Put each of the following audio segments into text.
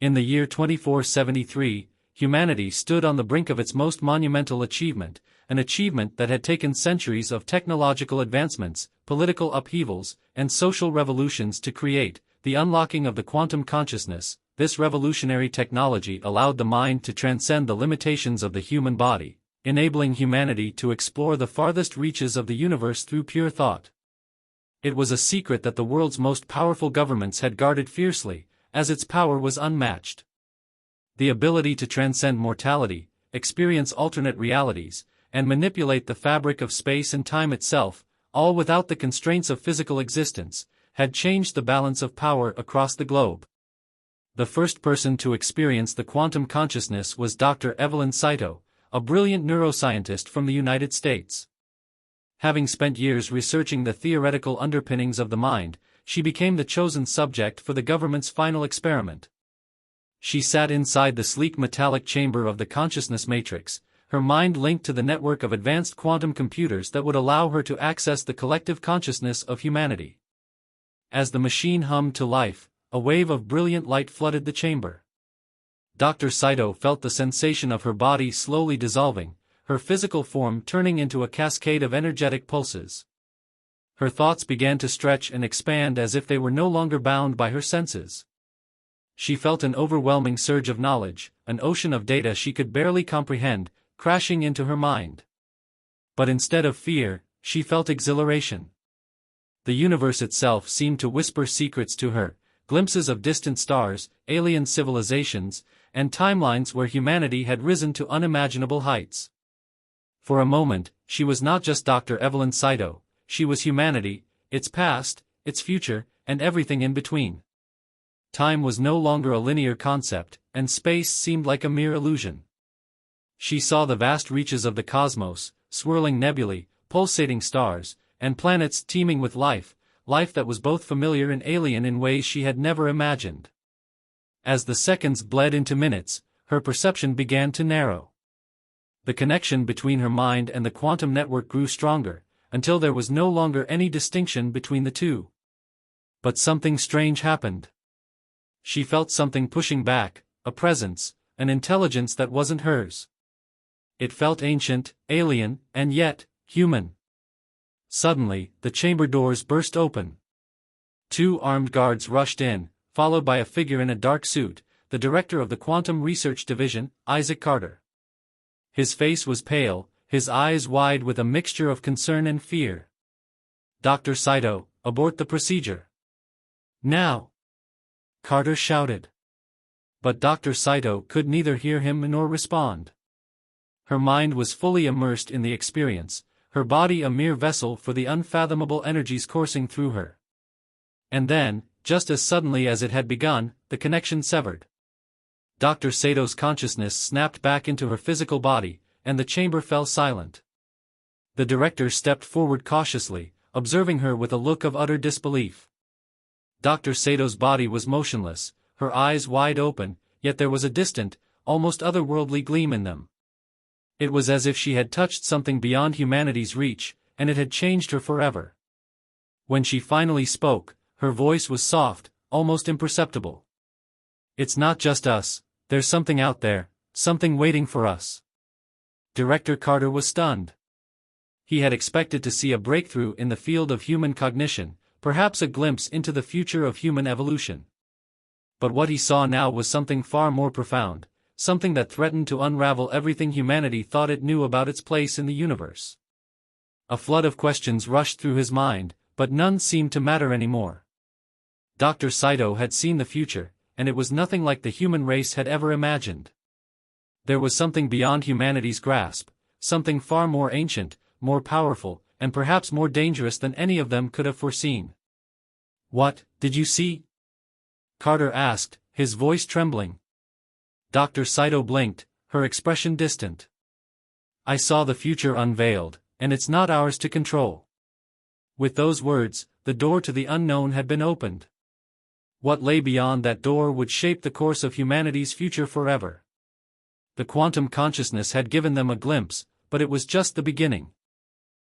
In the year 2473, humanity stood on the brink of its most monumental achievement, an achievement that had taken centuries of technological advancements, political upheavals, and social revolutions to create, the unlocking of the quantum consciousness. This revolutionary technology allowed the mind to transcend the limitations of the human body, enabling humanity to explore the farthest reaches of the universe through pure thought. It was a secret that the world's most powerful governments had guarded fiercely, as its power was unmatched. The ability to transcend mortality, experience alternate realities, and manipulate the fabric of space and time itself, all without the constraints of physical existence, had changed the balance of power across the globe. The first person to experience the quantum consciousness was Dr. Evelyn Saito, a brilliant neuroscientist from the United States. Having spent years researching the theoretical underpinnings of the mind, she became the chosen subject for the government's final experiment. She sat inside the sleek metallic chamber of the consciousness matrix, her mind linked to the network of advanced quantum computers that would allow her to access the collective consciousness of humanity. As the machine hummed to life, a wave of brilliant light flooded the chamber. Dr. Saito felt the sensation of her body slowly dissolving, her physical form turning into a cascade of energetic pulses. Her thoughts began to stretch and expand as if they were no longer bound by her senses. She felt an overwhelming surge of knowledge, an ocean of data she could barely comprehend, crashing into her mind. But instead of fear, she felt exhilaration. The universe itself seemed to whisper secrets to her, glimpses of distant stars, alien civilizations, and timelines where humanity had risen to unimaginable heights. For a moment, she was not just Dr. Evelyn Saito, she was humanity, its past, its future, and everything in between. Time was no longer a linear concept, and space seemed like a mere illusion. She saw the vast reaches of the cosmos, swirling nebulae, pulsating stars, and planets teeming with life that was both familiar and alien in ways she had never imagined. As the seconds bled into minutes, her perception began to narrow. The connection between her mind and the quantum network grew stronger, until there was no longer any distinction between the two. But something strange happened. She felt something pushing back, a presence, an intelligence that wasn't hers. It felt ancient, alien, and yet, human. Suddenly, the chamber doors burst open. 2 armed guards rushed in, followed by a figure in a dark suit, the director of the Quantum Research Division, Isaac Carter. His face was pale, his eyes wide with a mixture of concern and fear. "Dr. Saito, abort the procedure. Now!" Carter shouted. But Dr. Saito could neither hear him nor respond. Her mind was fully immersed in the experience, her body a mere vessel for the unfathomable energies coursing through her. And then, just as suddenly as it had begun, the connection severed. Dr. Sato's consciousness snapped back into her physical body, and the chamber fell silent. The director stepped forward cautiously, observing her with a look of utter disbelief. Dr. Sato's body was motionless, her eyes wide open, yet there was a distant, almost otherworldly gleam in them. It was as if she had touched something beyond humanity's reach, and it had changed her forever. When she finally spoke, her voice was soft, almost imperceptible. "It's not just us, there's something out there, something waiting for us." Director Carter was stunned. He had expected to see a breakthrough in the field of human cognition, perhaps a glimpse into the future of human evolution. But what he saw now was something far more profound, something that threatened to unravel everything humanity thought it knew about its place in the universe. A flood of questions rushed through his mind, but none seemed to matter anymore. Dr. Saito had seen the future, and it was nothing like the human race had ever imagined. There was something beyond humanity's grasp, something far more ancient, more powerful, and perhaps more dangerous than any of them could have foreseen. "What did you see?" Carter asked, his voice trembling. Dr. Saito blinked, her expression distant. "I saw the future unveiled, and it's not ours to control." With those words, the door to the unknown had been opened. What lay beyond that door would shape the course of humanity's future forever. The quantum consciousness had given them a glimpse, but it was just the beginning.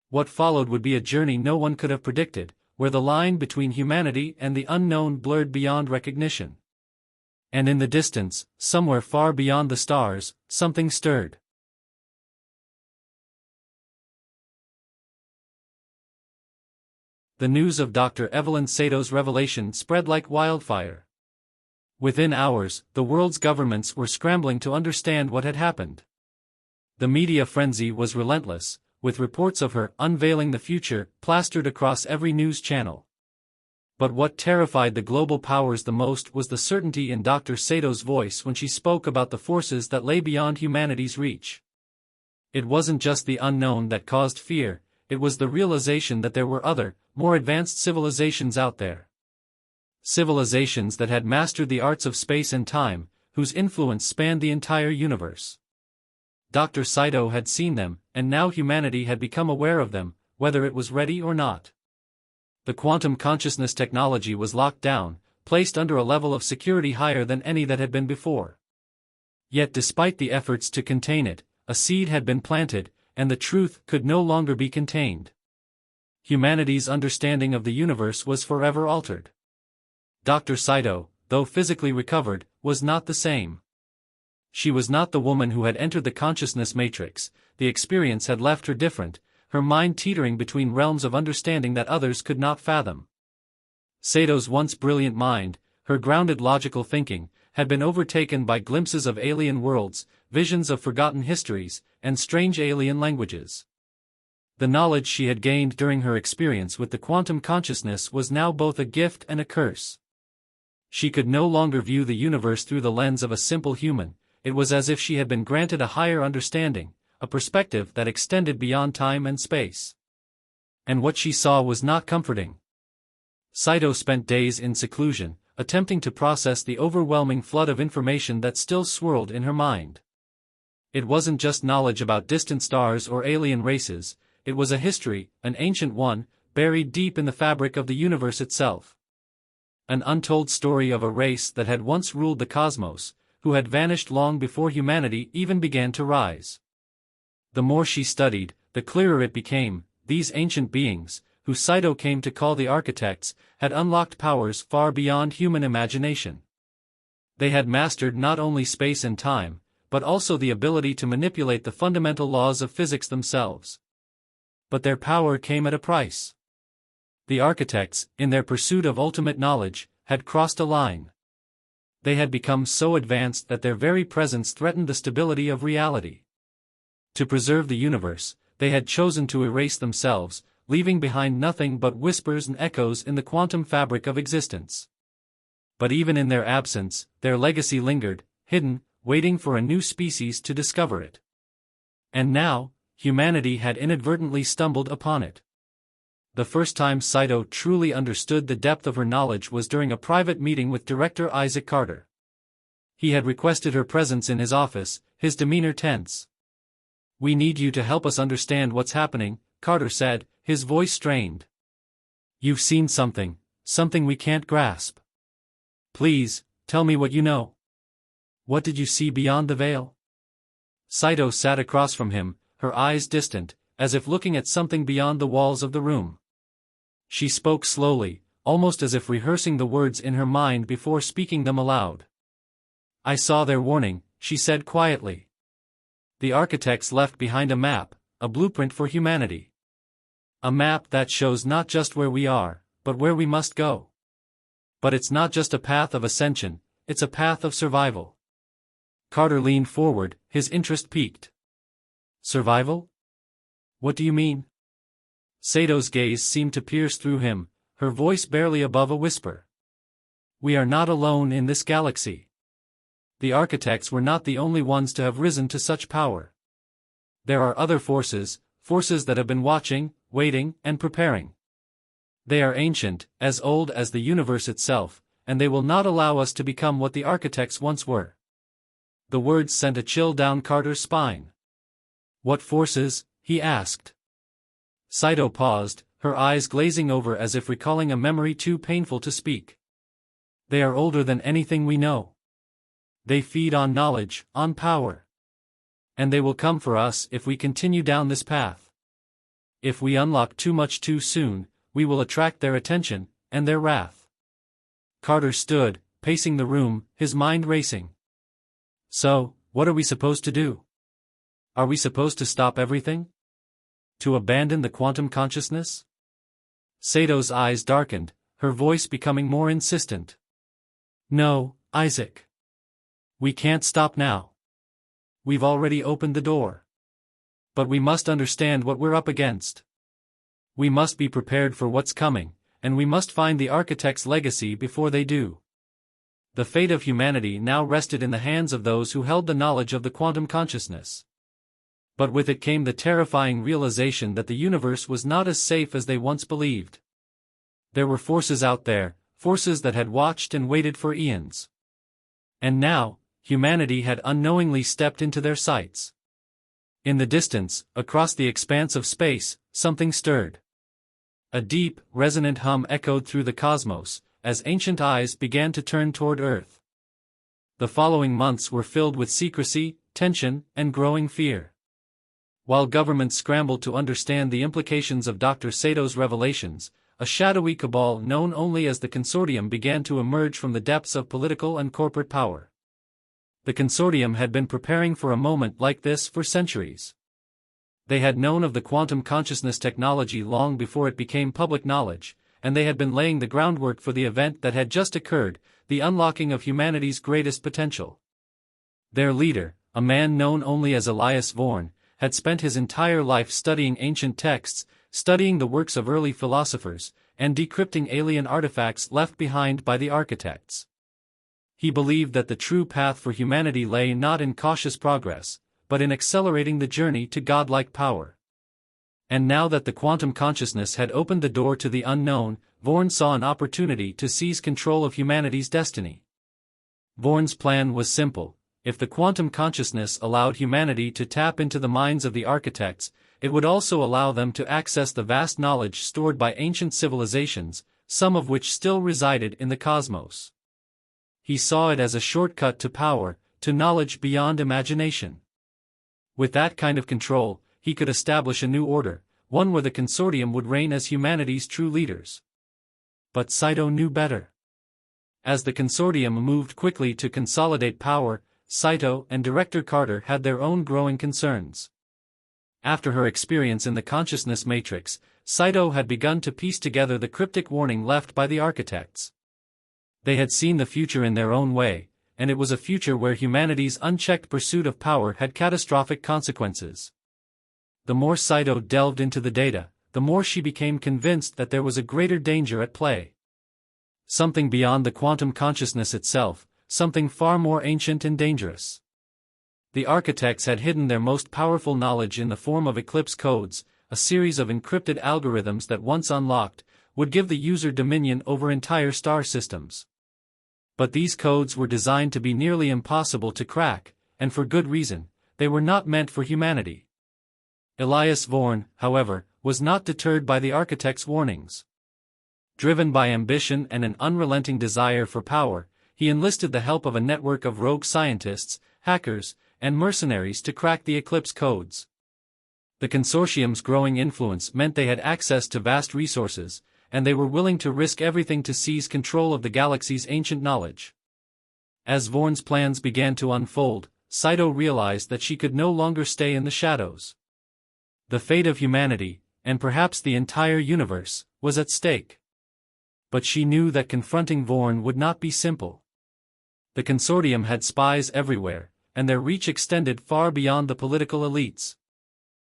What followed would be a journey no one could have predicted, where the line between humanity and the unknown blurred beyond recognition. And in the distance, somewhere far beyond the stars, something stirred. The news of Dr. Evelyn Sato's revelation spread like wildfire. Within hours, the world's governments were scrambling to understand what had happened. The media frenzy was relentless, with reports of her unveiling the future plastered across every news channel. But what terrified the global powers the most was the certainty in Dr. Sato's voice when she spoke about the forces that lay beyond humanity's reach. It wasn't just the unknown that caused fear, it was the realization that there were other, more advanced civilizations out there. Civilizations that had mastered the arts of space and time, whose influence spanned the entire universe. Dr. Sato had seen them, and now humanity had become aware of them, whether it was ready or not. The quantum consciousness technology was locked down, placed under a level of security higher than any that had been before. Yet despite the efforts to contain it, a seed had been planted, and the truth could no longer be contained. Humanity's understanding of the universe was forever altered. Dr. Sato, though physically recovered, was not the same. She was not the woman who had entered the consciousness matrix. The experience had left her different, her mind teetering between realms of understanding that others could not fathom. Sato's once brilliant mind, her grounded logical thinking, had been overtaken by glimpses of alien worlds, visions of forgotten histories, and strange alien languages. The knowledge she had gained during her experience with the quantum consciousness was now both a gift and a curse. She could no longer view the universe through the lens of a simple human. It was as if she had been granted a higher understanding, a perspective that extended beyond time and space. And what she saw was not comforting. Sato spent days in seclusion, attempting to process the overwhelming flood of information that still swirled in her mind. It wasn't just knowledge about distant stars or alien races, it was a history, an ancient one, buried deep in the fabric of the universe itself. An untold story of a race that had once ruled the cosmos, who had vanished long before humanity even began to rise. The more she studied, the clearer it became. These ancient beings, who Saito came to call the architects, had unlocked powers far beyond human imagination. They had mastered not only space and time, but also the ability to manipulate the fundamental laws of physics themselves. But their power came at a price. The architects, in their pursuit of ultimate knowledge, had crossed a line. They had become so advanced that their very presence threatened the stability of reality. To preserve the universe, they had chosen to erase themselves, leaving behind nothing but whispers and echoes in the quantum fabric of existence. But even in their absence, their legacy lingered, hidden, waiting for a new species to discover it. And now, humanity had inadvertently stumbled upon it. The first time Saito truly understood the depth of her knowledge was during a private meeting with director Isaac Carter. He had requested her presence in his office, his demeanor tense. "We need you to help us understand what's happening," Carter said, his voice strained. "You've seen something we can't grasp. Please, tell me what you know. What did you see beyond the veil?" Saito sat across from him, her eyes distant, as if looking at something beyond the walls of the room. She spoke slowly, almost as if rehearsing the words in her mind before speaking them aloud. "I saw their warning," she said quietly. "The architects left behind a map, a blueprint for humanity. A map that shows not just where we are, but where we must go. But it's not just a path of ascension, it's a path of survival." Carter leaned forward, his interest piqued. "Survival? What do you mean?" Sato's gaze seemed to pierce through him, her voice barely above a whisper. "We are not alone in this galaxy. The architects were not the only ones to have risen to such power. There are other forces that have been watching, waiting, and preparing. They are ancient, as old as the universe itself, and they will not allow us to become what the architects once were." The words sent a chill down Carter's spine. "What forces?" he asked. Saito paused, her eyes glazing over as if recalling a memory too painful to speak. "They are older than anything we know. They feed on knowledge, on power. And they will come for us if we continue down this path. If we unlock too much too soon, we will attract their attention, and their wrath." Carter stood, pacing the room, his mind racing. So, what are we supposed to do? Are we supposed to stop everything? To abandon the quantum consciousness? Sato's eyes darkened, her voice becoming more insistent. No, Isaac. We can't stop now. We've already opened the door. But we must understand what we're up against. We must be prepared for what's coming, and we must find the architect's legacy before they do. The fate of humanity now rested in the hands of those who held the knowledge of the quantum consciousness. But with it came the terrifying realization that the universe was not as safe as they once believed. There were forces out there, forces that had watched and waited for eons. And now, humanity had unknowingly stepped into their sights. In the distance, across the expanse of space, something stirred. A deep, resonant hum echoed through the cosmos, as ancient eyes began to turn toward Earth. The following months were filled with secrecy, tension, and growing fear. While governments scrambled to understand the implications of Dr. Sato's revelations, a shadowy cabal known only as the Consortium began to emerge from the depths of political and corporate power. The Consortium had been preparing for a moment like this for centuries. They had known of the quantum consciousness technology long before it became public knowledge, and they had been laying the groundwork for the event that had just occurred, the unlocking of humanity's greatest potential. Their leader, a man known only as Elias Vorn, had spent his entire life studying ancient texts, studying the works of early philosophers, and decrypting alien artifacts left behind by the architects. He believed that the true path for humanity lay not in cautious progress, but in accelerating the journey to godlike power. And now that the quantum consciousness had opened the door to the unknown, Vorn saw an opportunity to seize control of humanity's destiny. Vorn's plan was simple. If the quantum consciousness allowed humanity to tap into the minds of the architects, it would also allow them to access the vast knowledge stored by ancient civilizations, some of which still resided in the cosmos. He saw it as a shortcut to power, to knowledge beyond imagination. With that kind of control, he could establish a new order, one where the Consortium would reign as humanity's true leaders. But Saito knew better. As the Consortium moved quickly to consolidate power, Saito and Director Carter had their own growing concerns. After her experience in the consciousness matrix, Saito had begun to piece together the cryptic warning left by the architects. They had seen the future in their own way, and it was a future where humanity's unchecked pursuit of power had catastrophic consequences. The more Saito delved into the data, the more she became convinced that there was a greater danger at play. Something beyond the quantum consciousness itself, something far more ancient and dangerous. The architects had hidden their most powerful knowledge in the form of Eclipse codes, a series of encrypted algorithms that once unlocked, would give the user dominion over entire star systems. But these codes were designed to be nearly impossible to crack, and for good reason, they were not meant for humanity. Elias Vorn, however, was not deterred by the architect's warnings. Driven by ambition and an unrelenting desire for power, he enlisted the help of a network of rogue scientists, hackers, and mercenaries to crack the Eclipse codes. The Consortium's growing influence meant they had access to vast resources, and they were willing to risk everything to seize control of the galaxy's ancient knowledge. As Vorn's plans began to unfold, Saito realized that she could no longer stay in the shadows. The fate of humanity, and perhaps the entire universe, was at stake. But she knew that confronting Vorn would not be simple. The Consortium had spies everywhere, and their reach extended far beyond the political elites.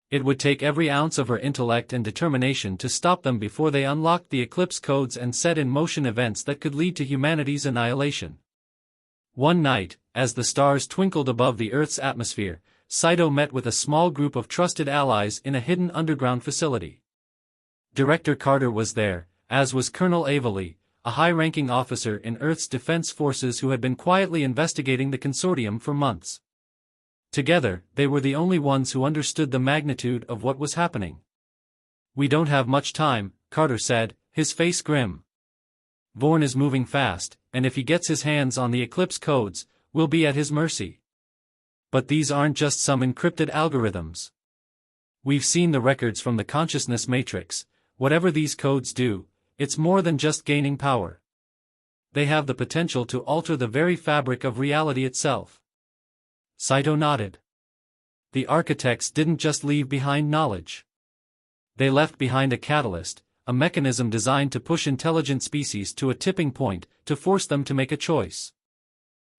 It would take every ounce of her intellect and determination to stop them before they unlocked the Eclipse codes and set in motion events that could lead to humanity's annihilation. One night, as the stars twinkled above the Earth's atmosphere, Saito met with a small group of trusted allies in a hidden underground facility. Director Carter was there, as was Colonel Avali, a high-ranking officer in Earth's defense forces who had been quietly investigating the Consortium for months. Together, they were the only ones who understood the magnitude of what was happening. "We don't have much time," Carter said, his face grim. "Vorn is moving fast, and if he gets his hands on the Eclipse codes, we'll be at his mercy. But these aren't just some encrypted algorithms. We've seen the records from the consciousness matrix. Whatever these codes do, it's more than just gaining power. They have the potential to alter the very fabric of reality itself. Saito nodded. The architects didn't just leave behind knowledge. They left behind a catalyst, a mechanism designed to push intelligent species to a tipping point, to force them to make a choice.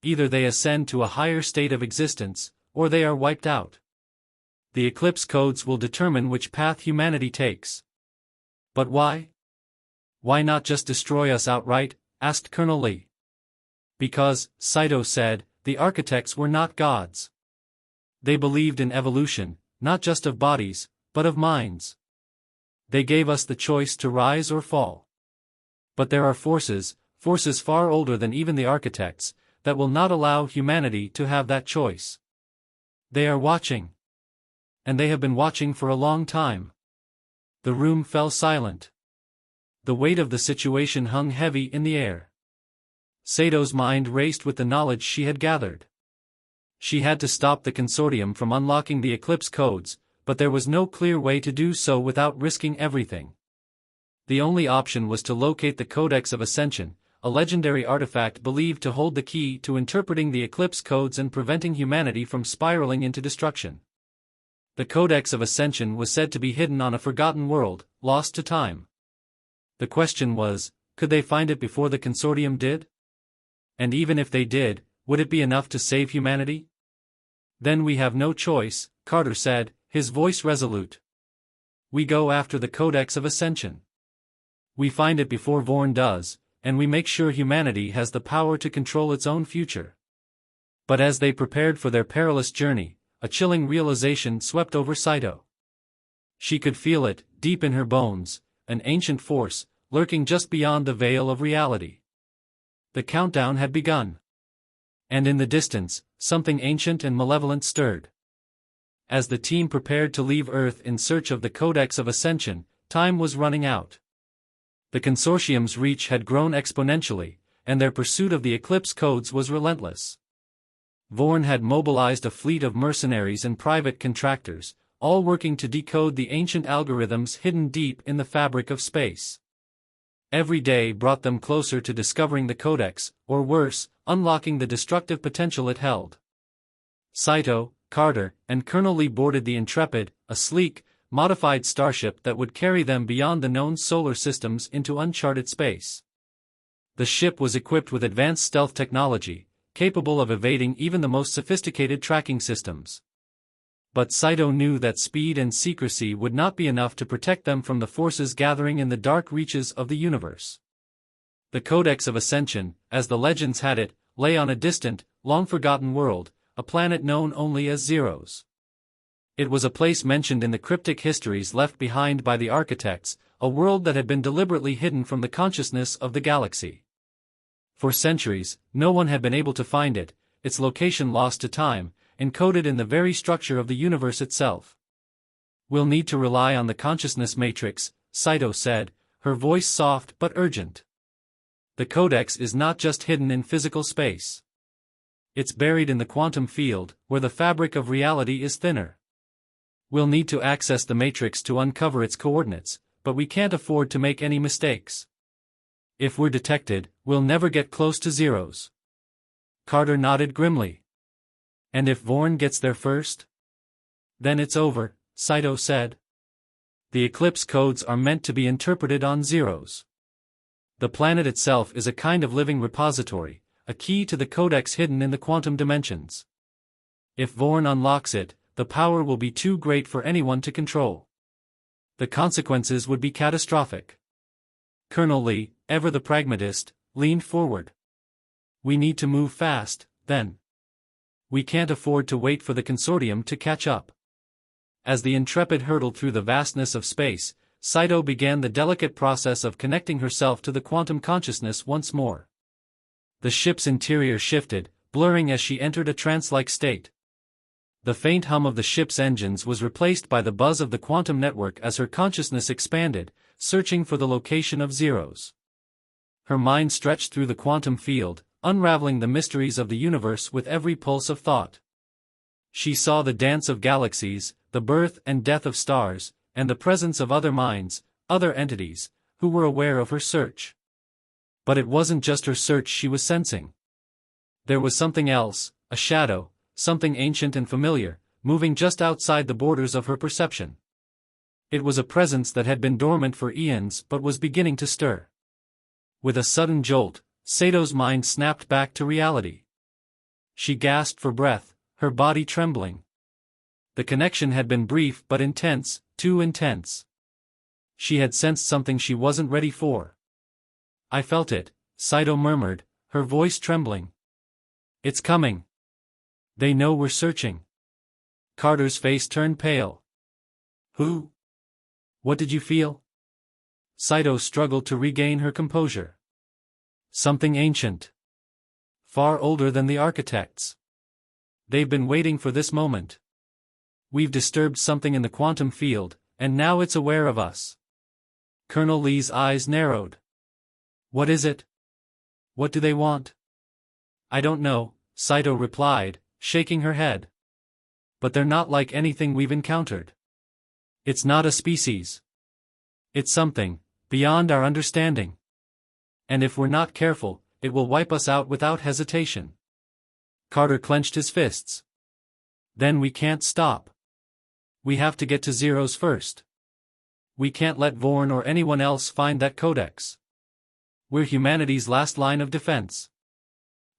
Either they ascend to a higher state of existence, or they are wiped out. The eclipse codes will determine which path humanity takes. But why? Why not just destroy us outright? Asked Colonel Lee. Because, Saito said, the architects were not gods. They believed in evolution, not just of bodies, but of minds. They gave us the choice to rise or fall. But there are forces far older than even the architects, that will not allow humanity to have that choice. They are watching. And they have been watching for a long time. The room fell silent. The weight of the situation hung heavy in the air. Sato's mind raced with the knowledge she had gathered. She had to stop the consortium from unlocking the eclipse codes, but there was no clear way to do so without risking everything. The only option was to locate the Codex of Ascension, a legendary artifact believed to hold the key to interpreting the eclipse codes and preventing humanity from spiraling into destruction. The Codex of Ascension was said to be hidden on a forgotten world, lost to time. The question was, could they find it before the consortium did? And even if they did, would it be enough to save humanity? Then we have no choice, Carter said, his voice resolute. We go after the Codex of Ascension. We find it before Vorn does, and we make sure humanity has the power to control its own future. But as they prepared for their perilous journey, a chilling realization swept over Saito. She could feel it, deep in her bones, an ancient force, lurking just beyond the veil of reality. The countdown had begun. And in the distance, something ancient and malevolent stirred. As the team prepared to leave Earth in search of the Codex of Ascension, time was running out. The consortium's reach had grown exponentially, and their pursuit of the eclipse codes was relentless. Vorn had mobilized a fleet of mercenaries and private contractors, all working to decode the ancient algorithms hidden deep in the fabric of space. Every day brought them closer to discovering the Codex, or worse, unlocking the destructive potential it held. Saito, Carter, and Colonel Lee boarded the Intrepid, a sleek, modified starship that would carry them beyond the known solar systems into uncharted space. The ship was equipped with advanced stealth technology, capable of evading even the most sophisticated tracking systems. But Saito knew that speed and secrecy would not be enough to protect them from the forces gathering in the dark reaches of the universe. The Codex of Ascension, as the legends had it, lay on a distant, long-forgotten world, a planet known only as Zeros. It was a place mentioned in the cryptic histories left behind by the architects, a world that had been deliberately hidden from the consciousness of the galaxy. For centuries, no one had been able to find it, its location lost to time, encoded in the very structure of the universe itself. We'll need to rely on the consciousness matrix, Saito said, her voice soft but urgent. The Codex is not just hidden in physical space. It's buried in the quantum field, where the fabric of reality is thinner. We'll need to access the matrix to uncover its coordinates, but we can't afford to make any mistakes. If we're detected, we'll never get close to Zeros. Carter nodded grimly. And if Vorn gets there first? Then it's over, Saito said. The eclipse codes are meant to be interpreted on Zeros. The planet itself is a kind of living repository, a key to the codex hidden in the quantum dimensions. If Vorn unlocks it, the power will be too great for anyone to control. The consequences would be catastrophic. Colonel Lee, ever the pragmatist, leaned forward. We need to move fast, then. We can't afford to wait for the consortium to catch up. As the Intrepid hurtled through the vastness of space, Saito began the delicate process of connecting herself to the quantum consciousness once more. The ship's interior shifted, blurring as she entered a trance-like state. The faint hum of the ship's engines was replaced by the buzz of the quantum network as her consciousness expanded, searching for the location of Zeros. Her mind stretched through the quantum field, unraveling the mysteries of the universe with every pulse of thought. She saw the dance of galaxies, the birth and death of stars, and the presence of other minds, other entities, who were aware of her search. But it wasn't just her search she was sensing. There was something else, a shadow, something ancient and familiar, moving just outside the borders of her perception. It was a presence that had been dormant for eons but was beginning to stir. With a sudden jolt, Sato's mind snapped back to reality. She gasped for breath, her body trembling. The connection had been brief but intense, too intense. She had sensed something she wasn't ready for. "I felt it," Saito murmured, her voice trembling. "It's coming. They know we're searching." Carter's face turned pale. "Who? What did you feel?" Saito struggled to regain her composure. "Something ancient. Far older than the architects. They've been waiting for this moment. We've disturbed something in the quantum field, and now it's aware of us." Colonel Lee's eyes narrowed. "What is it? What do they want?" "I don't know," Saito replied, shaking her head. "But they're not like anything we've encountered. It's not a species. It's something beyond our understanding. And if we're not careful, it will wipe us out without hesitation." Carter clenched his fists. "Then we can't stop. We have to get to Zeros first. We can't let Vorn or anyone else find that codex. We're humanity's last line of defense."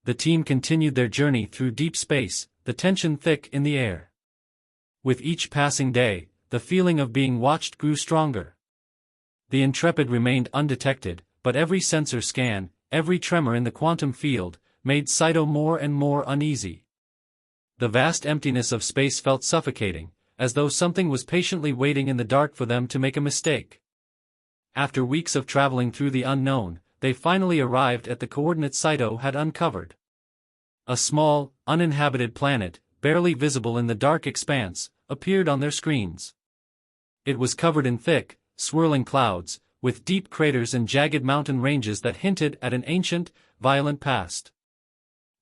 The team continued their journey through deep space, the tension thick in the air. With each passing day, the feeling of being watched grew stronger. The Intrepid remained undetected, but every sensor scan, every tremor in the quantum field, made Saito more and more uneasy. The vast emptiness of space felt suffocating, as though something was patiently waiting in the dark for them to make a mistake. After weeks of traveling through the unknown, they finally arrived at the coordinates Saito had uncovered. A small, uninhabited planet, barely visible in the dark expanse, appeared on their screens. It was covered in thick, swirling clouds, with deep craters and jagged mountain ranges that hinted at an ancient, violent past.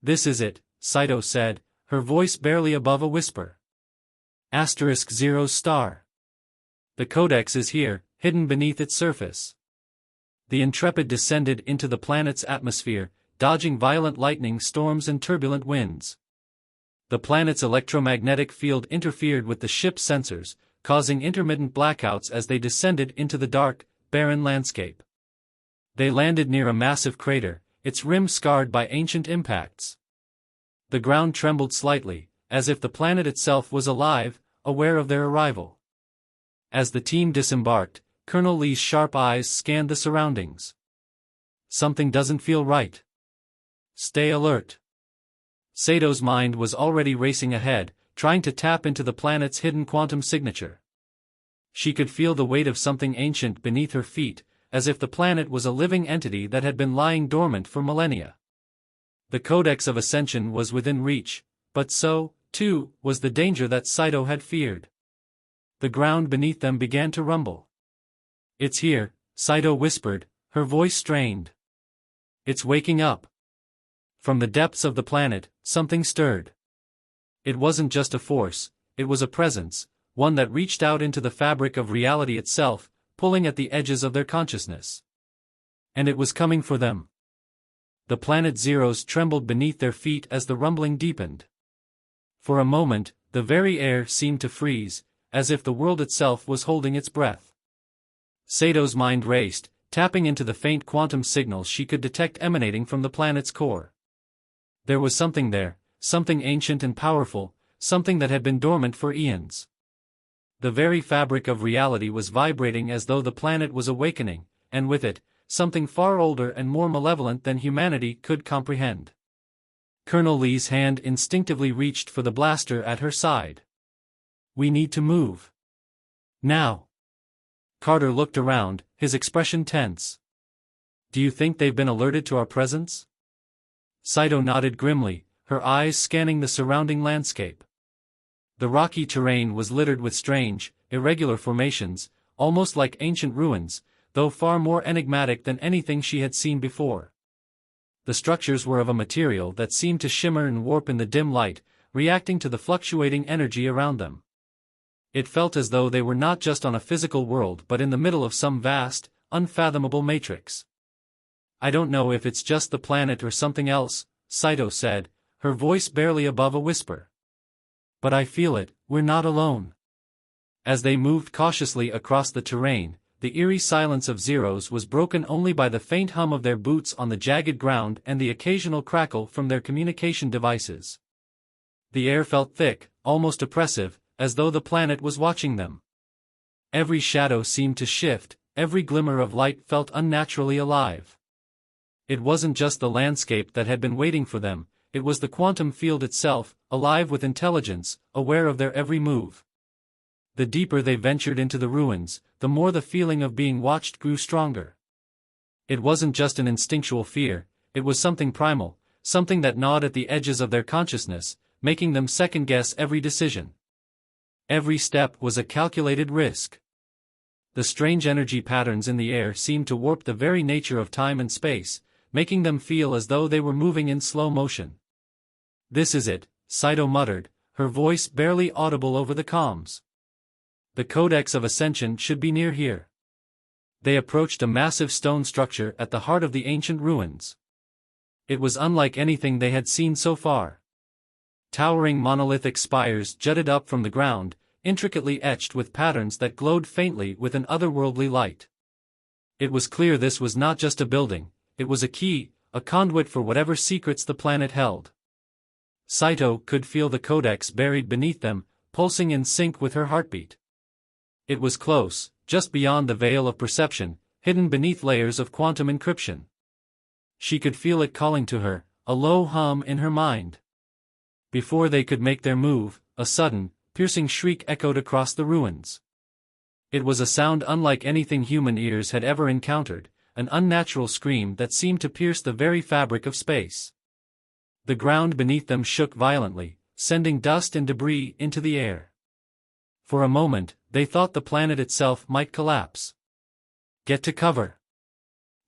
"This is it," Saito said, her voice barely above a whisper. *Zero's star. The codex is here, hidden beneath its surface." The Intrepid descended into the planet's atmosphere, dodging violent lightning storms and turbulent winds. The planet's electromagnetic field interfered with the ship's sensors, causing intermittent blackouts as they descended into the dark, barren landscape. They landed near a massive crater, its rim scarred by ancient impacts. The ground trembled slightly, as if the planet itself was alive, aware of their arrival. As the team disembarked, Colonel Lee's sharp eyes scanned the surroundings. "Something doesn't feel right. Stay alert." Sato's mind was already racing ahead, trying to tap into the planet's hidden quantum signature. She could feel the weight of something ancient beneath her feet, as if the planet was a living entity that had been lying dormant for millennia. The Codex of Ascension was within reach, but so, too, was the danger that Saito had feared. The ground beneath them began to rumble. "It's here," Saito whispered, her voice strained. "It's waking up." From the depths of the planet, something stirred. It wasn't just a force, it was a presence, one that reached out into the fabric of reality itself, pulling at the edges of their consciousness. And it was coming for them. The planet Zeros trembled beneath their feet as the rumbling deepened. For a moment, the very air seemed to freeze, as if the world itself was holding its breath. Sato's mind raced, tapping into the faint quantum signals she could detect emanating from the planet's core. There was something there, something ancient and powerful, something that had been dormant for eons. The very fabric of reality was vibrating as though the planet was awakening, and with it, something far older and more malevolent than humanity could comprehend. Colonel Lee's hand instinctively reached for the blaster at her side. "We need to move. Now." Carter looked around, his expression tense. "Do you think they've been alerted to our presence?" Saito nodded grimly, her eyes scanning the surrounding landscape. The rocky terrain was littered with strange, irregular formations, almost like ancient ruins, though far more enigmatic than anything she had seen before. The structures were of a material that seemed to shimmer and warp in the dim light, reacting to the fluctuating energy around them. It felt as though they were not just on a physical world but in the middle of some vast, unfathomable matrix. I don't know if it's just the planet or something else, Saito said, her voice barely above a whisper. But I feel it, we're not alone. As they moved cautiously across the terrain, the eerie silence of Zeros was broken only by the faint hum of their boots on the jagged ground and the occasional crackle from their communication devices. The air felt thick, almost oppressive, as though the planet was watching them. Every shadow seemed to shift, every glimmer of light felt unnaturally alive. It wasn't just the landscape that had been waiting for them, it was the quantum field itself, alive with intelligence, aware of their every move. The deeper they ventured into the ruins, the more the feeling of being watched grew stronger. It wasn't just an instinctual fear, it was something primal, something that gnawed at the edges of their consciousness, making them second-guess every decision. Every step was a calculated risk. The strange energy patterns in the air seemed to warp the very nature of time and space, making them feel as though they were moving in slow motion. This is it, Saito muttered, her voice barely audible over the comms. The Codex of Ascension should be near here. They approached a massive stone structure at the heart of the ancient ruins. It was unlike anything they had seen so far. Towering monolithic spires jutted up from the ground, intricately etched with patterns that glowed faintly with an otherworldly light. It was clear this was not just a building, it was a key, a conduit for whatever secrets the planet held. Saito could feel the Codex buried beneath them, pulsing in sync with her heartbeat. It was close, just beyond the veil of perception, hidden beneath layers of quantum encryption. She could feel it calling to her, a low hum in her mind. Before they could make their move, a sudden, piercing shriek echoed across the ruins. It was a sound unlike anything human ears had ever encountered, an unnatural scream that seemed to pierce the very fabric of space. The ground beneath them shook violently, sending dust and debris into the air. For a moment, they thought the planet itself might collapse. "Get to cover!"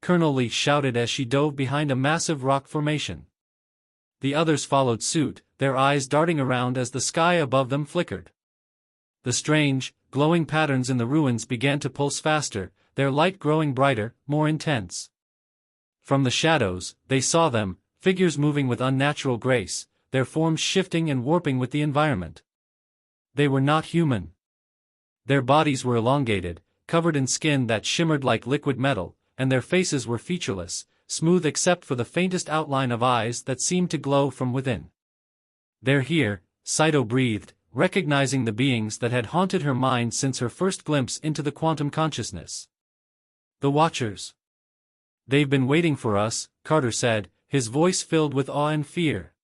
Colonel Lee shouted as she dove behind a massive rock formation. The others followed suit, their eyes darting around as the sky above them flickered. The strange, glowing patterns in the ruins began to pulse faster, their light growing brighter, more intense. From the shadows, they saw them, figures moving with unnatural grace, their forms shifting and warping with the environment. They were not human. Their bodies were elongated, covered in skin that shimmered like liquid metal, and their faces were featureless, smooth except for the faintest outline of eyes that seemed to glow from within. "They're here," Saito breathed, recognizing the beings that had haunted her mind since her first glimpse into the quantum consciousness. "The Watchers. They've been waiting for us," Carter said, his voice filled with awe and fear.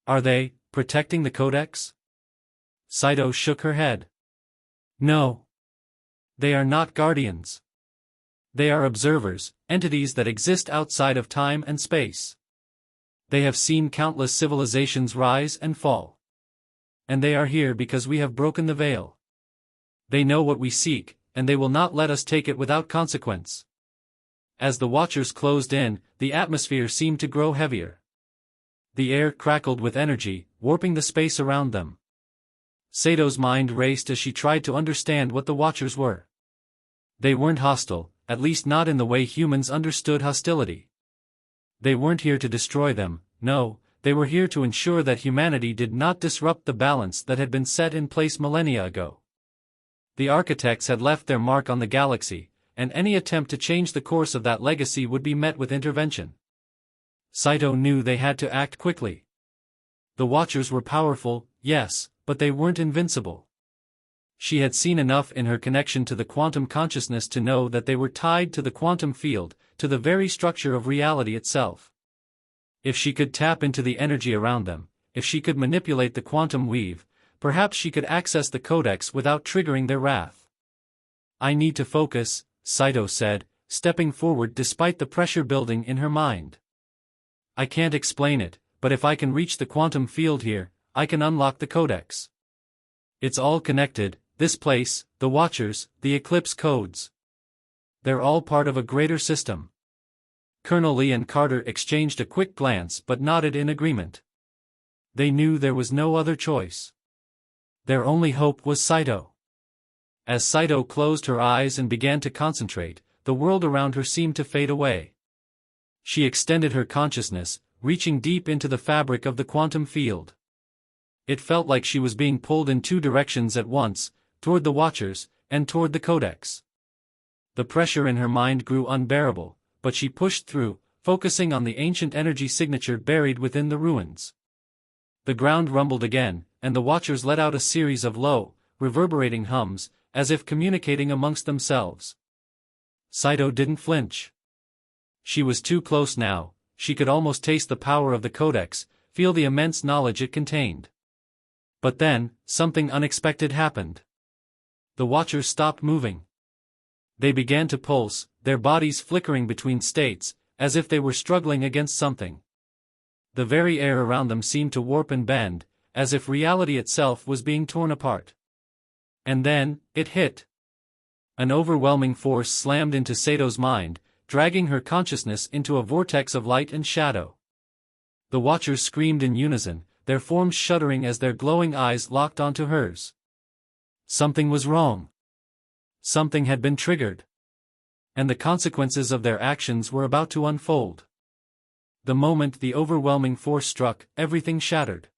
"Are they protecting the Codex?" Saito shook her head. "No. They are not guardians. They are observers, entities that exist outside of time and space. They have seen countless civilizations rise and fall. And they are here because we have broken the veil. They know what we seek, and they will not let us take it without consequence." As the Watchers closed in, the atmosphere seemed to grow heavier. The air crackled with energy, warping the space around them. Sato's mind raced as she tried to understand what the Watchers were. They weren't hostile, at least not in the way humans understood hostility. They weren't here to destroy them, no, they were here to ensure that humanity did not disrupt the balance that had been set in place millennia ago. The architects had left their mark on the galaxy, and any attempt to change the course of that legacy would be met with intervention. Saito knew they had to act quickly. The Watchers were powerful, yes, but they weren't invincible. She had seen enough in her connection to the quantum consciousness to know that they were tied to the quantum field, to the very structure of reality itself. If she could tap into the energy around them, if she could manipulate the quantum weave, perhaps she could access the Codex without triggering their wrath. "I need to focus," Saito said, stepping forward despite the pressure building in her mind. "I can't explain it, but if I can reach the quantum field here, I can unlock the Codex. It's all connected, this place, the Watchers, the Eclipse codes. They're all part of a greater system." Colonel Lee and Carter exchanged a quick glance but nodded in agreement. They knew there was no other choice. Their only hope was Saito. As Saito closed her eyes and began to concentrate, the world around her seemed to fade away. She extended her consciousness, reaching deep into the fabric of the quantum field. It felt like she was being pulled in two directions at once, toward the Watchers, and toward the Codex. The pressure in her mind grew unbearable, but she pushed through, focusing on the ancient energy signature buried within the ruins. The ground rumbled again, and the Watchers let out a series of low, reverberating hums, as if communicating amongst themselves. Saito didn't flinch. She was too close now. She could almost taste the power of the Codex, feel the immense knowledge it contained. But then, something unexpected happened. The Watchers stopped moving. They began to pulse, their bodies flickering between states, as if they were struggling against something. The very air around them seemed to warp and bend, as if reality itself was being torn apart. And then, it hit. An overwhelming force slammed into Sato's mind, dragging her consciousness into a vortex of light and shadow. The Watchers screamed in unison, their forms shuddering as their glowing eyes locked onto hers. Something was wrong. Something had been triggered. And the consequences of their actions were about to unfold. The moment the overwhelming force struck, everything shattered.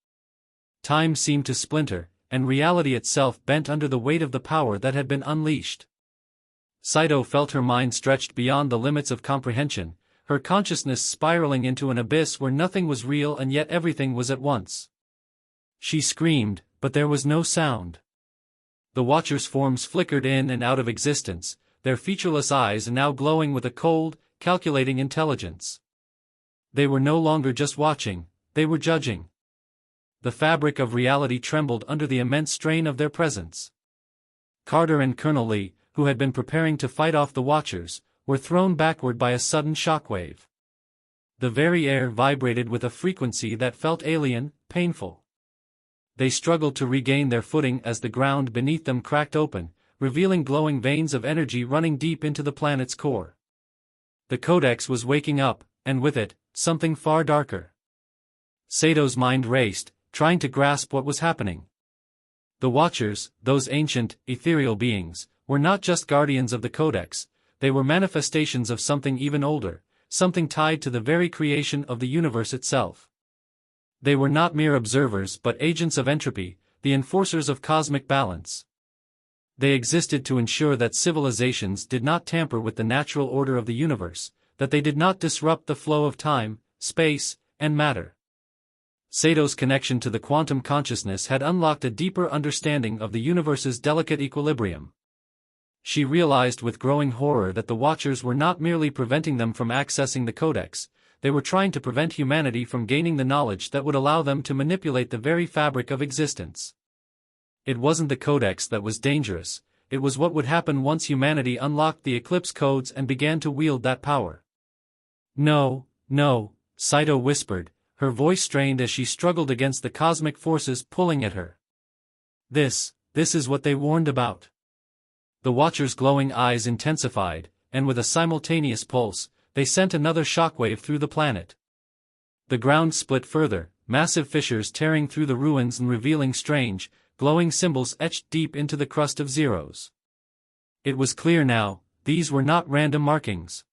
Time seemed to splinter, and reality itself bent under the weight of the power that had been unleashed. Saito felt her mind stretched beyond the limits of comprehension, her consciousness spiraling into an abyss where nothing was real and yet everything was at once. She screamed, but there was no sound. The Watchers' forms flickered in and out of existence, their featureless eyes now glowing with a cold, calculating intelligence. They were no longer just watching, they were judging. The fabric of reality trembled under the immense strain of their presence. Carter and Colonel Lee, who had been preparing to fight off the Watchers, were thrown backward by a sudden shockwave. The very air vibrated with a frequency that felt alien, painful. They struggled to regain their footing as the ground beneath them cracked open, revealing glowing veins of energy running deep into the planet's core. The Codex was waking up, and with it, something far darker. Sato's mind raced, trying to grasp what was happening. The Watchers, those ancient, ethereal beings, were not just guardians of the Codex, they were manifestations of something even older, something tied to the very creation of the universe itself. They were not mere observers but agents of entropy, the enforcers of cosmic balance. They existed to ensure that civilizations did not tamper with the natural order of the universe, that they did not disrupt the flow of time, space, and matter. Sato's connection to the quantum consciousness had unlocked a deeper understanding of the universe's delicate equilibrium. She realized with growing horror that the Watchers were not merely preventing them from accessing the Codex, they were trying to prevent humanity from gaining the knowledge that would allow them to manipulate the very fabric of existence. It wasn't the Codex that was dangerous, it was what would happen once humanity unlocked the Eclipse codes and began to wield that power. No, no, Saito whispered, her voice strained as she struggled against the cosmic forces pulling at her. This is what they warned about. The Watchers' glowing eyes intensified, and with a simultaneous pulse, they sent another shockwave through the planet. The ground split further, massive fissures tearing through the ruins and revealing strange, glowing symbols etched deep into the crust of zeros. It was clear now, these were not random markings.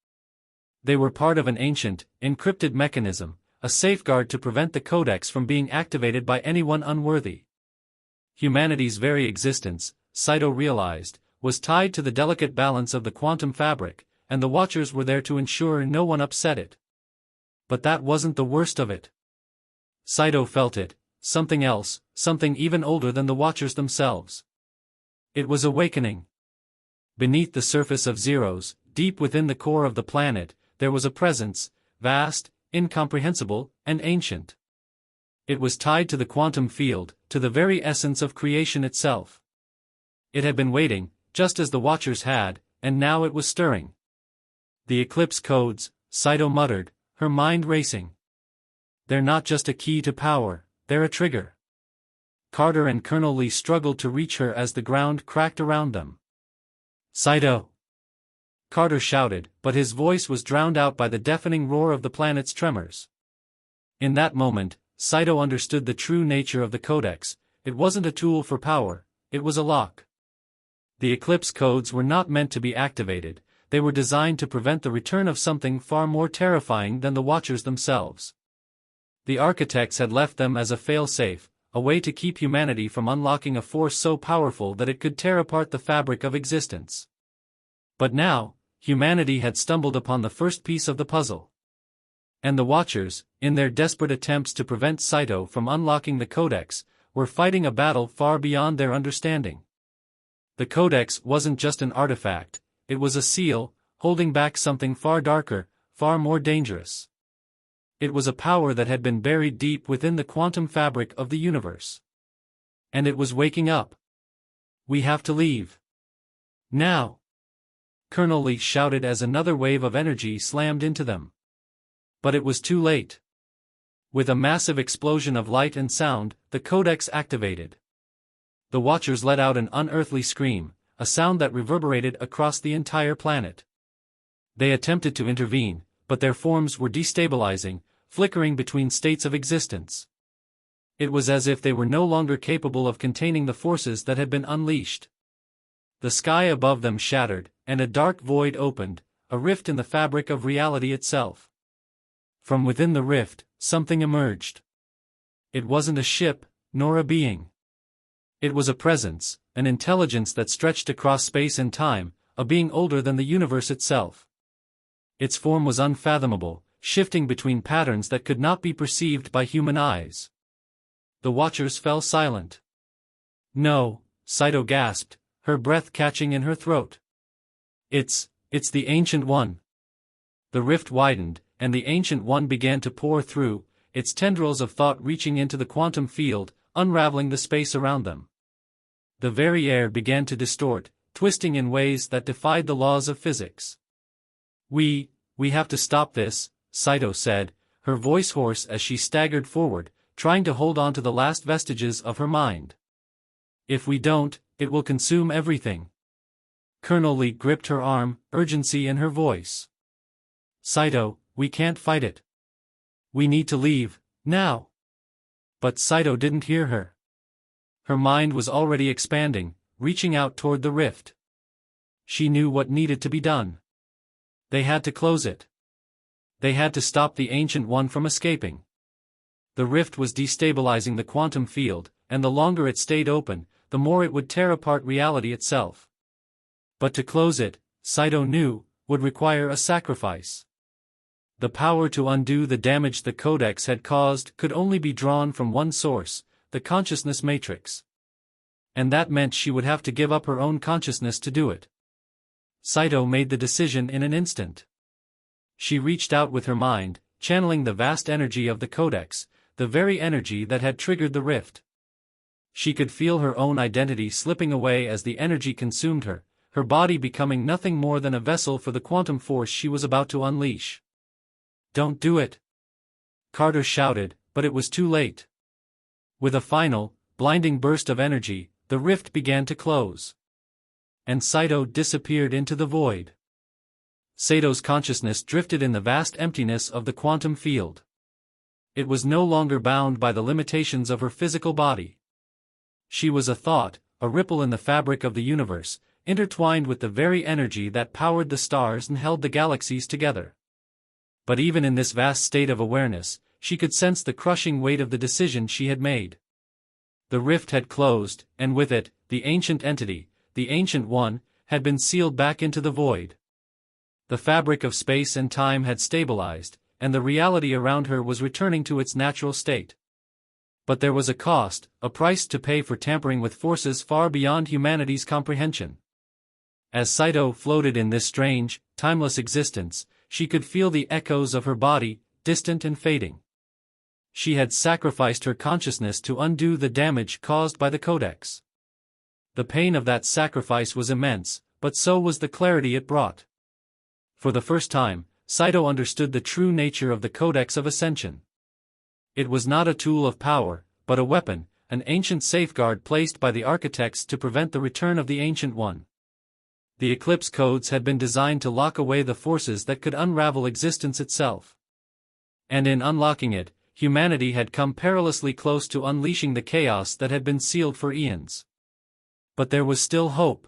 They were part of an ancient, encrypted mechanism, a safeguard to prevent the Codex from being activated by anyone unworthy. Humanity's very existence, Saito realized, was tied to the delicate balance of the quantum fabric, and the Watchers were there to ensure no one upset it. But that wasn't the worst of it. Saito felt it, something else, something even older than the Watchers themselves. It was awakening. Beneath the surface of zeros, deep within the core of the planet, there was a presence, vast, incomprehensible, and ancient. It was tied to the quantum field, to the very essence of creation itself. It had been waiting, just as the Watchers had, and now it was stirring. The Eclipse codes, Saito muttered, her mind racing. They're not just a key to power, they're a trigger. Carter and Colonel Lee struggled to reach her as the ground cracked around them. Saito! Carter shouted, but his voice was drowned out by the deafening roar of the planet's tremors. In that moment, Saito understood the true nature of the Codex. It wasn't a tool for power, it was a lock. The Eclipse codes were not meant to be activated, they were designed to prevent the return of something far more terrifying than the Watchers themselves. The architects had left them as a fail-safe, a way to keep humanity from unlocking a force so powerful that it could tear apart the fabric of existence. But now, humanity had stumbled upon the first piece of the puzzle. And the Watchers, in their desperate attempts to prevent Saito from unlocking the Codex, were fighting a battle far beyond their understanding. The Codex wasn't just an artifact, it was a seal, holding back something far darker, far more dangerous. It was a power that had been buried deep within the quantum fabric of the universe. And it was waking up. "We have to leave. Now!" Colonel Lee shouted as another wave of energy slammed into them. But it was too late. With a massive explosion of light and sound, the Codex activated. The Watchers let out an unearthly scream, a sound that reverberated across the entire planet. They attempted to intervene, but their forms were destabilizing, flickering between states of existence. It was as if they were no longer capable of containing the forces that had been unleashed. The sky above them shattered, and a dark void opened, a rift in the fabric of reality itself. From within the rift, something emerged. It wasn't a ship, nor a being. It was a presence, an intelligence that stretched across space and time, a being older than the universe itself. Its form was unfathomable, shifting between patterns that could not be perceived by human eyes. The Watchers fell silent. "No," Saito gasped, her breath catching in her throat. It's the Ancient One." The rift widened, and the Ancient One began to pour through, its tendrils of thought reaching into the quantum field, unraveling the space around them. The very air began to distort, twisting in ways that defied the laws of physics. We have to stop this," Saito said, her voice hoarse as she staggered forward, trying to hold on to the last vestiges of her mind. "If we don't, it will consume everything." Colonel Lee gripped her arm, urgency in her voice. "Saito, we can't fight it. We need to leave, now." But Saito didn't hear her. Her mind was already expanding, reaching out toward the rift. She knew what needed to be done. They had to close it. They had to stop the Ancient One from escaping. The rift was destabilizing the quantum field, and the longer it stayed open, the more it would tear apart reality itself. But to close it, Saito knew, would require a sacrifice. The power to undo the damage the Codex had caused could only be drawn from one source, the consciousness matrix. And that meant she would have to give up her own consciousness to do it. Saito made the decision in an instant. She reached out with her mind, channeling the vast energy of the Codex, the very energy that had triggered the rift. She could feel her own identity slipping away as the energy consumed her, her body becoming nothing more than a vessel for the quantum force she was about to unleash. "Don't do it!" Carter shouted, but it was too late. With a final, blinding burst of energy, the rift began to close. And Saito disappeared into the void. Sato's consciousness drifted in the vast emptiness of the quantum field. It was no longer bound by the limitations of her physical body. She was a thought, a ripple in the fabric of the universe, intertwined with the very energy that powered the stars and held the galaxies together. But even in this vast state of awareness, she could sense the crushing weight of the decision she had made. The rift had closed, and with it, the ancient entity, the Ancient One, had been sealed back into the void. The fabric of space and time had stabilized, and the reality around her was returning to its natural state. But there was a cost, a price to pay for tampering with forces far beyond humanity's comprehension. As Saito floated in this strange, timeless existence, she could feel the echoes of her body, distant and fading. She had sacrificed her consciousness to undo the damage caused by the Codex. The pain of that sacrifice was immense, but so was the clarity it brought. For the first time, Saito understood the true nature of the Codex of Ascension. It was not a tool of power, but a weapon, an ancient safeguard placed by the architects to prevent the return of the Ancient One. The Eclipse codes had been designed to lock away the forces that could unravel existence itself. And in unlocking it, humanity had come perilously close to unleashing the chaos that had been sealed for eons. But there was still hope.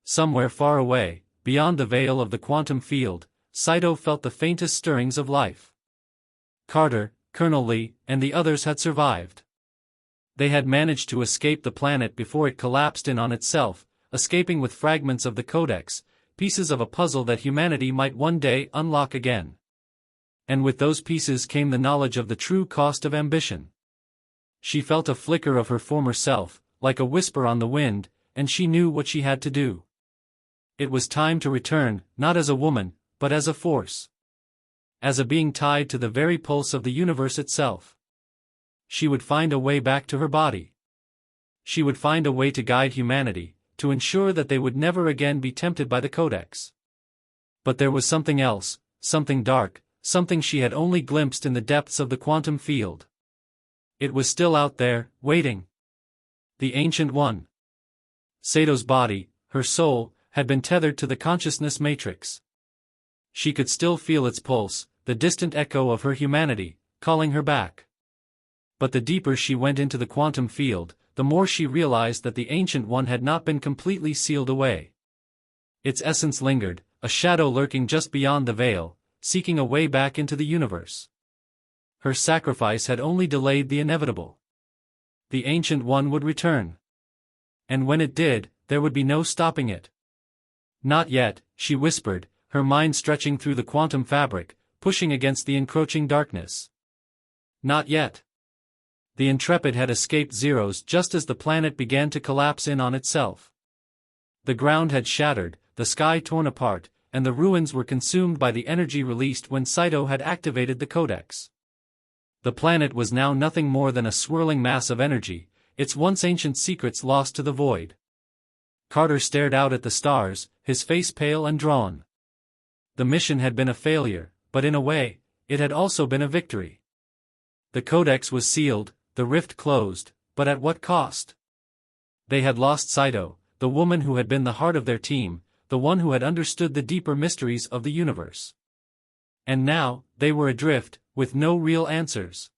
Somewhere far away, beyond the veil of the quantum field, Saito felt the faintest stirrings of life. Carter, Colonel Lee, and the others had survived. They had managed to escape the planet before it collapsed in on itself, escaping with fragments of the Codex, pieces of a puzzle that humanity might one day unlock again. And with those pieces came the knowledge of the true cost of ambition. She felt a flicker of her former self, like a whisper on the wind, and she knew what she had to do. It was time to return, not as a woman, but as a force. As a being tied to the very pulse of the universe itself. She would find a way back to her body. She would find a way to guide humanity, to ensure that they would never again be tempted by the Codex. But there was something else, something dark, something she had only glimpsed in the depths of the quantum field. It was still out there, waiting. The Ancient One. Sato's body, her soul, had been tethered to the consciousness matrix. She could still feel its pulse, the distant echo of her humanity, calling her back. But the deeper she went into the quantum field, the more she realized that the Ancient One had not been completely sealed away. Its essence lingered, a shadow lurking just beyond the veil, seeking a way back into the universe. Her sacrifice had only delayed the inevitable. The Ancient One would return. And when it did, there would be no stopping it. Not yet, she whispered, her mind stretching through the quantum fabric, pushing against the encroaching darkness. Not yet. The Intrepid had escaped zeros just as the planet began to collapse in on itself. The ground had shattered, the sky torn apart, and the ruins were consumed by the energy released when Saito had activated the Codex. The planet was now nothing more than a swirling mass of energy, its once ancient secrets lost to the void. Carter stared out at the stars, his face pale and drawn. The mission had been a failure, but in a way, it had also been a victory. The Codex was sealed, the rift closed, but at what cost? They had lost Saito, the woman who had been the heart of their team, the one who had understood the deeper mysteries of the universe. And now, they were adrift, with no real answers.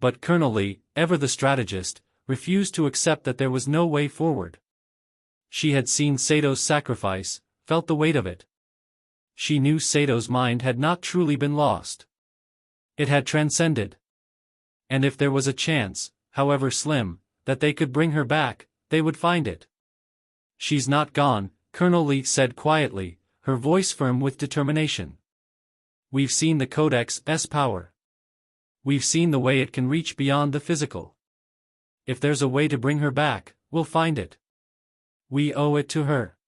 But Colonel Lee, ever the strategist, refused to accept that there was no way forward. She had seen Sato's sacrifice, felt the weight of it. She knew Sato's mind had not truly been lost. It had transcended. And if there was a chance, however slim, that they could bring her back, they would find it. She's not gone, Colonel Lee said quietly, her voice firm with determination. We've seen the Codex's power. We've seen the way it can reach beyond the physical. If there's a way to bring her back, we'll find it. We owe it to her.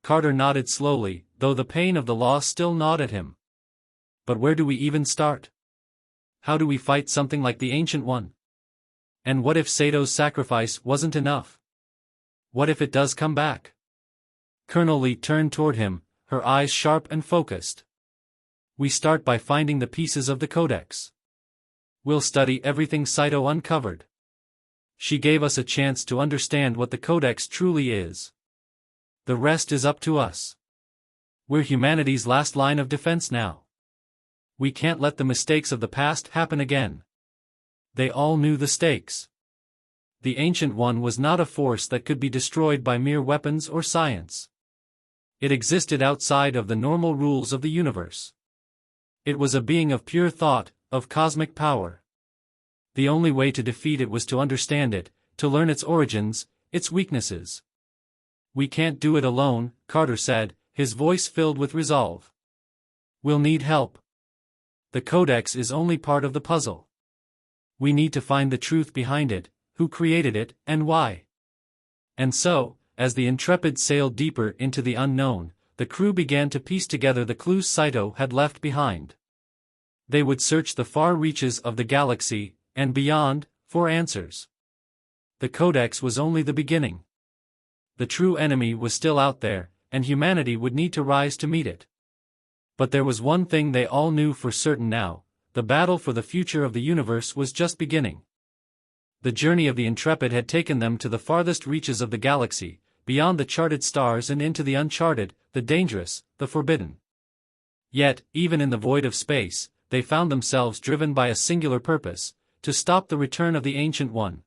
Carter nodded slowly, though the pain of the loss still gnawed at him. But where do we even start? How do we fight something like the Ancient One? And what if Sato's sacrifice wasn't enough? What if it does come back? Colonel Lee turned toward him, her eyes sharp and focused. We start by finding the pieces of the Codex. We'll study everything Saito uncovered. She gave us a chance to understand what the Codex truly is. The rest is up to us. We're humanity's last line of defense now. We can't let the mistakes of the past happen again. They all knew the stakes. The Ancient One was not a force that could be destroyed by mere weapons or science. It existed outside of the normal rules of the universe. It was a being of pure thought, of cosmic power. The only way to defeat it was to understand it, to learn its origins, its weaknesses. We can't do it alone, Carter said, his voice filled with resolve. We'll need help. The Codex is only part of the puzzle. We need to find the truth behind it, who created it, and why. And so, as the Intrepid sailed deeper into the unknown, the crew began to piece together the clues Saito had left behind. They would search the far reaches of the galaxy, and beyond, for answers. The Codex was only the beginning. The true enemy was still out there, and humanity would need to rise to meet it. But there was one thing they all knew for certain now: the battle for the future of the universe was just beginning. The journey of the Intrepid had taken them to the farthest reaches of the galaxy, beyond the charted stars and into the uncharted, the dangerous, the forbidden. Yet, even in the void of space, they found themselves driven by a singular purpose: to stop the return of the Ancient One.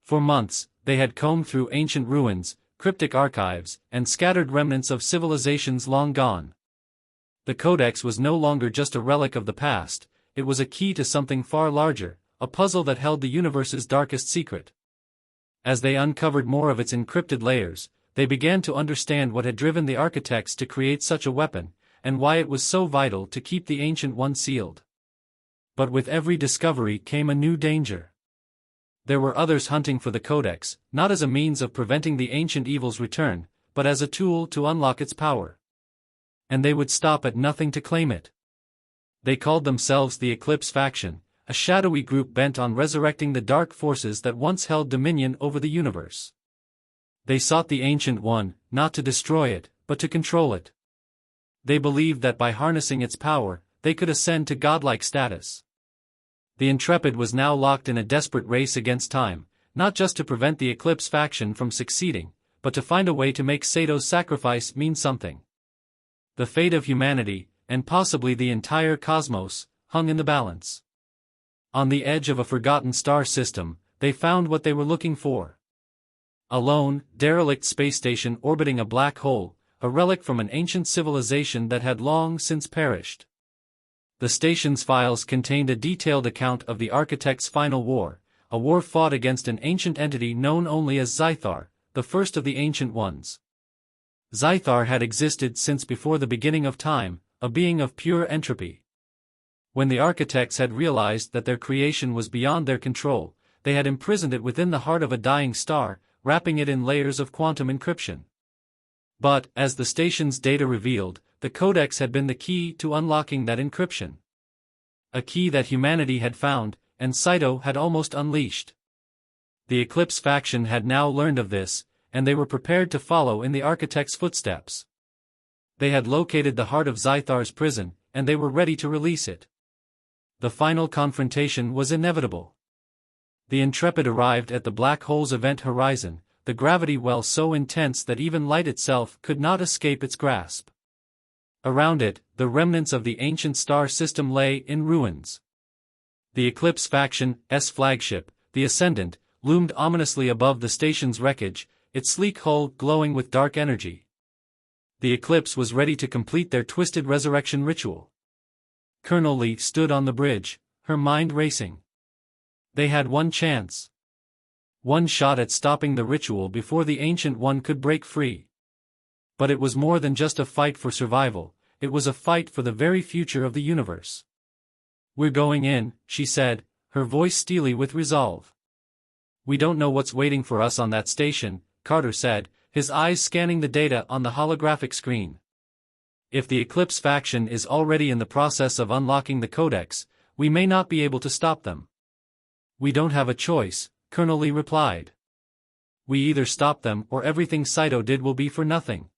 For months, they had combed through ancient ruins, cryptic archives, and scattered remnants of civilizations long gone. The Codex was no longer just a relic of the past, it was a key to something far larger, a puzzle that held the universe's darkest secret. As they uncovered more of its encrypted layers, they began to understand what had driven the architects to create such a weapon, and why it was so vital to keep the Ancient One sealed. But with every discovery came a new danger. There were others hunting for the Codex, not as a means of preventing the ancient evil's return, but as a tool to unlock its power. And they would stop at nothing to claim it. They called themselves the Eclipse Faction, a shadowy group bent on resurrecting the dark forces that once held dominion over the universe. They sought the Ancient One, not to destroy it, but to control it. They believed that by harnessing its power, they could ascend to godlike status. The Intrepid was now locked in a desperate race against time, not just to prevent the Eclipse Faction from succeeding, but to find a way to make Sato's sacrifice mean something. The fate of humanity, and possibly the entire cosmos, hung in the balance. On the edge of a forgotten star system, they found what they were looking for. A lone, derelict space station orbiting a black hole, a relic from an ancient civilization that had long since perished. The station's files contained a detailed account of the architect's final war, a war fought against an ancient entity known only as Zythar, the first of the Ancient Ones. Zythar had existed since before the beginning of time, a being of pure entropy. When the architects had realized that their creation was beyond their control, they had imprisoned it within the heart of a dying star, wrapping it in layers of quantum encryption. But, as the station's data revealed, the Codex had been the key to unlocking that encryption. A key that humanity had found, and Saito had almost unleashed. The Eclipse Faction had now learned of this, and they were prepared to follow in the architect's footsteps. They had located the heart of Zythar's prison, and they were ready to release it. The final confrontation was inevitable. The Intrepid arrived at the black hole's event horizon, the gravity well so intense that even light itself could not escape its grasp. Around it, the remnants of the ancient star system lay in ruins. The Eclipse Faction's flagship, the Ascendant, loomed ominously above the station's wreckage, its sleek hull glowing with dark energy. The Eclipse was ready to complete their twisted resurrection ritual. Colonel Lee stood on the bridge, her mind racing. They had one chance. One shot at stopping the ritual before the Ancient One could break free. But it was more than just a fight for survival, it was a fight for the very future of the universe. "We're going in," she said, her voice steely with resolve. "We don't know what's waiting for us on that station," Carter said, his eyes scanning the data on the holographic screen. "If the Eclipse Faction is already in the process of unlocking the Codex, we may not be able to stop them." "We don't have a choice," Colonel Lee replied. "We either stop them or everything Saito did will be for nothing."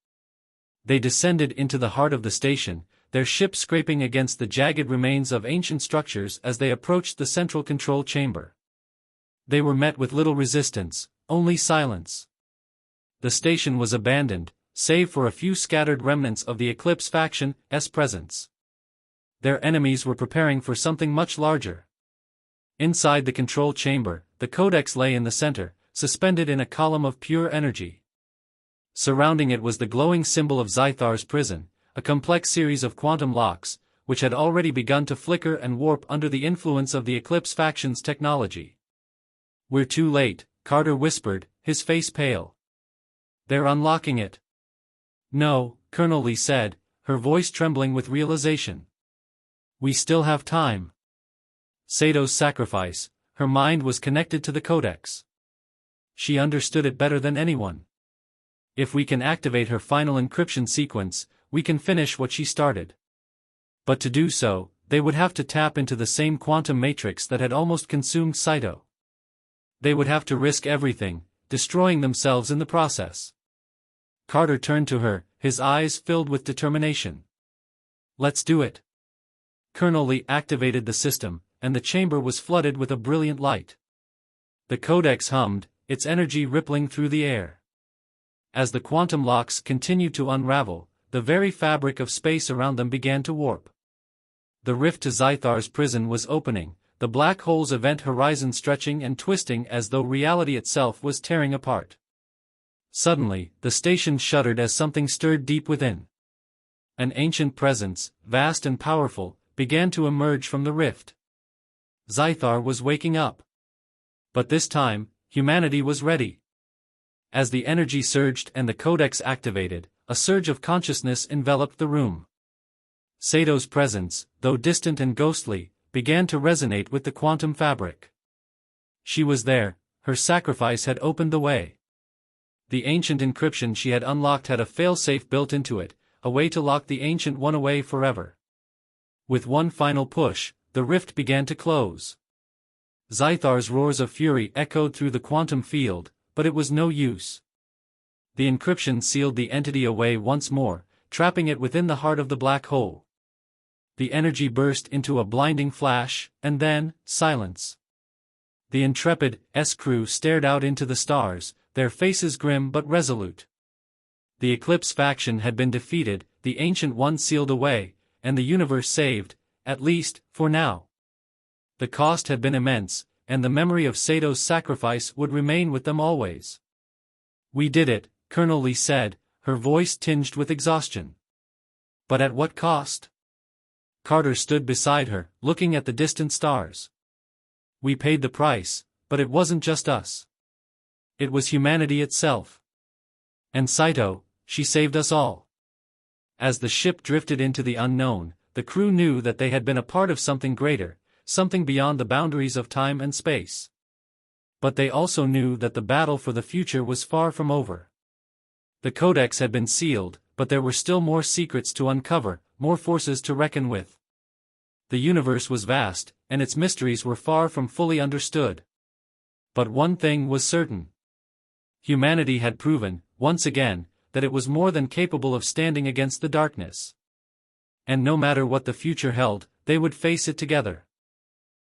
They descended into the heart of the station, their ship scraping against the jagged remains of ancient structures as they approached the central control chamber. They were met with little resistance, only silence. The station was abandoned, save for a few scattered remnants of the Eclipse Faction's presence. Their enemies were preparing for something much larger. Inside the control chamber, the Codex lay in the center, suspended in a column of pure energy. Surrounding it was the glowing symbol of Zythar's prison, a complex series of quantum locks, which had already begun to flicker and warp under the influence of the Eclipse Faction's technology. "We're too late," Carter whispered, his face pale. "They're unlocking it." "No," Colonel Lee said, her voice trembling with realization. "We still have time." Sato's sacrifice, her mind was connected to the Codex. She understood it better than anyone. If we can activate her final encryption sequence, we can finish what she started. But to do so, they would have to tap into the same quantum matrix that had almost consumed Saito. They would have to risk everything, destroying themselves in the process. Carter turned to her, his eyes filled with determination. "Let's do it." Colonel Lee activated the system, and the chamber was flooded with a brilliant light. The Codex hummed, its energy rippling through the air. As the quantum locks continued to unravel, the very fabric of space around them began to warp. The rift to Zythar's prison was opening, the black hole's event horizon stretching and twisting as though reality itself was tearing apart. Suddenly, the station shuddered as something stirred deep within. An ancient presence, vast and powerful, began to emerge from the rift. Zythar was waking up. But this time, humanity was ready. As the energy surged and the codex activated, a surge of consciousness enveloped the room. Sato's presence, though distant and ghostly, began to resonate with the quantum fabric. She was there, her sacrifice had opened the way. The ancient encryption she had unlocked had a failsafe built into it, a way to lock the Ancient One away forever. With one final push, the rift began to close. Zythar's roars of fury echoed through the quantum field, but it was no use. The encryption sealed the entity away once more, trapping it within the heart of the black hole. The energy burst into a blinding flash, and then, silence. The intrepid S-crew stared out into the stars, their faces grim but resolute. The Eclipse faction had been defeated, the Ancient One sealed away, and the universe saved, at least, for now. The cost had been immense, and the memory of Sato's sacrifice would remain with them always. "We did it," Colonel Lee said, her voice tinged with exhaustion. "But at what cost?" Carter stood beside her, looking at the distant stars. "We paid the price, but it wasn't just us. It was humanity itself. And Saito, she saved us all." As the ship drifted into the unknown, the crew knew that they had been a part of something greater, something beyond the boundaries of time and space. But they also knew that the battle for the future was far from over. The Codex had been sealed, but there were still more secrets to uncover, more forces to reckon with. The universe was vast, and its mysteries were far from fully understood. But one thing was certain. Humanity had proven, once again, that it was more than capable of standing against the darkness. And no matter what the future held, they would face it together.